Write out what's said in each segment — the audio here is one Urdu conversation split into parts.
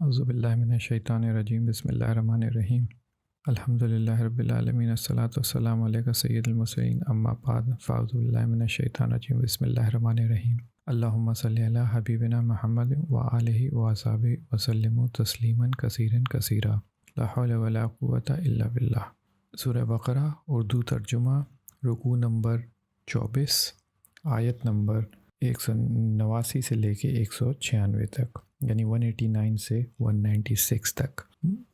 اعوذ باللہ من الشیطان الرجیم بسم اللہ الرحمن الرحیم الحمد للہ رب العالمین الصلاۃ والسلام علیک سید المرسلین اما بعد فاعوذ باللہ من الشیطان الرجیم بسم اللہ الرحمن الرحیم اللہم صلی علی حبیبنا محمد وآلہ وصحبہ وسلم تسلیما کثیرا کثیرا لا حول ولا قوۃ الا باللہ۔ سورہ بقرہ اردو ترجمہ، رکوع نمبر 24، آیت نمبر 189 سے لے کے 196 تک، یعنی 189 سے 196 تک۔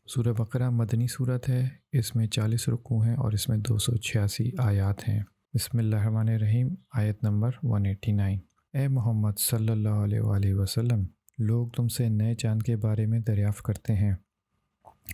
سورہ بقرہ مدنی صورت ہے، اس میں 40 رکوع ہیں اور اس میں 286 آیات ہیں۔ بسم اللہ الرحمن الرحیم۔ آیت نمبر 189۔ اے محمد صلی اللہ علیہ وآلہ وسلم، لوگ تم سے نئے چاند کے بارے میں دریافت کرتے ہیں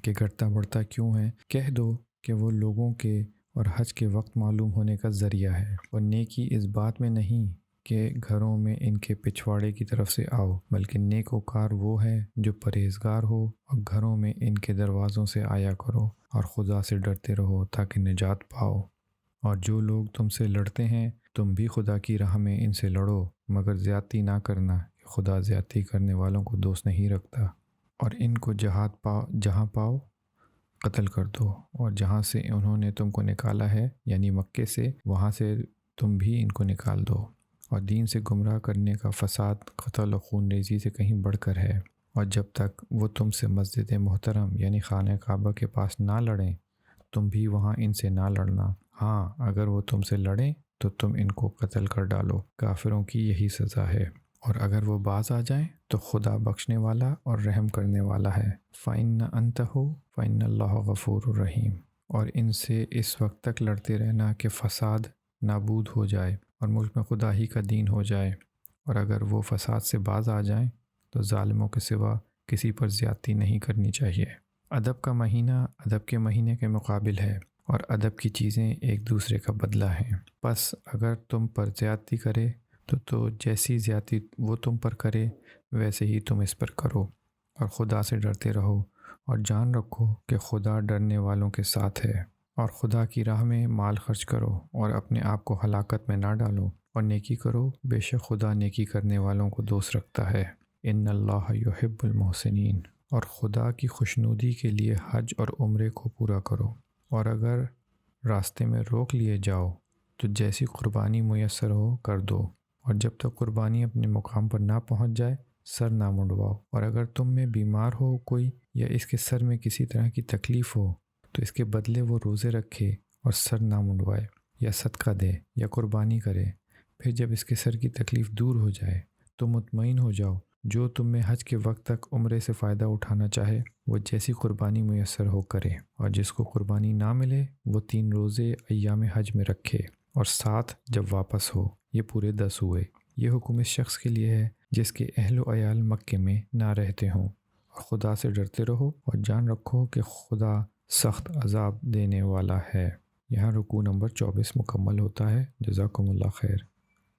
کہ گھٹتا بڑھتا کیوں ہے۔ کہہ دو کہ وہ لوگوں کے اور حج کے وقت معلوم ہونے کا ذریعہ ہے، اور نیکی اس بات میں نہیں کہ گھروں میں ان کے پچھواڑے کی طرف سے آؤ، بلکہ نیک وکار وہ ہے جو پرہیزگار ہو، اور گھروں میں ان کے دروازوں سے آیا کرو اور خدا سے ڈرتے رہو تاکہ نجات پاؤ۔ اور جو لوگ تم سے لڑتے ہیں تم بھی خدا کی راہ میں ان سے لڑو، مگر زیادتی نہ کرنا کہ خدا زیادتی کرنے والوں کو دوست نہیں رکھتا۔ اور ان کو جہاں پاؤ قتل کر دو، اور جہاں سے انہوں نے تم کو نکالا ہے یعنی مکے سے، وہاں سے تم بھی ان کو نکال دو۔ اور دین سے گمراہ کرنے کا فساد قتل و خون ریزی سے کہیں بڑھ کر ہے۔ اور جب تک وہ تم سے مسجد محترم یعنی خانہ کعبہ کے پاس نہ لڑیں، تم بھی وہاں ان سے نہ لڑنا۔ ہاں، اگر وہ تم سے لڑیں تو تم ان کو قتل کر ڈالو، کافروں کی یہی سزا ہے۔ اور اگر وہ باز آ جائیں تو خدا بخشنے والا اور رحم کرنے والا ہے۔ فَإِنَّ أَنْتَهُ فَإِنَّ اللَّهَ غَفُورٌ رَحِيمٌ۔ اور ان سے اس وقت تک لڑتے رہنا کہ فساد نابود ہو جائے اور ملک میں خدا ہی کا دین ہو جائے۔ اور اگر وہ فساد سے باز آ جائیں تو ظالموں کے سوا کسی پر زیادتی نہیں کرنی چاہیے۔ ادب کا مہینہ ادب کے مہینے کے مقابل ہے، اور ادب کی چیزیں ایک دوسرے کا بدلہ ہیں۔ پس اگر تم پر زیادتی کرے تو جیسی زیادتی وہ تم پر کرے ویسے ہی تم اس پر کرو، اور خدا سے ڈرتے رہو، اور جان رکھو کہ خدا ڈرنے والوں کے ساتھ ہے۔ اور خدا کی راہ میں مال خرچ کرو، اور اپنے آپ کو ہلاکت میں نہ ڈالو، اور نیکی کرو، بے شک خدا نیکی کرنے والوں کو دوست رکھتا ہے۔ ان اللہ یحب المحسنین۔ اور خدا کی خوشنودی کے لیے حج اور عمرے کو پورا کرو، اور اگر راستے میں روک لیے جاؤ تو جیسی قربانی میسر ہو کر دو، اور جب تک قربانی اپنے مقام پر نہ پہنچ جائے سر نہ منڈواؤ۔ اور اگر تم میں بیمار ہو کوئی، یا اس کے سر میں کسی طرح کی تکلیف ہو، تو اس کے بدلے وہ روزے رکھے اور سر نہ منڈوائے، یا صدقہ دے یا قربانی کرے۔ پھر جب اس کے سر کی تکلیف دور ہو جائے تو مطمئن ہو جاؤ۔ جو تم میں حج کے وقت تک عمرے سے فائدہ اٹھانا چاہے وہ جیسی قربانی میسر ہو کرے، اور جس کو قربانی نہ ملے وہ 3 روزے ایام حج میں رکھے، اور 7 جب واپس ہو۔ یہ پورے 10 ہوئے۔ یہ حکم اس شخص کے لیے ہے جس کے اہل و عیال مکے میں نہ رہتے ہوں۔ اور خدا سے ڈرتے رہو، اور جان رکھو کہ خدا سخت عذاب دینے والا ہے۔ یہاں رکوع نمبر 24 مکمل ہوتا ہے۔ جزاکم اللہ خیر۔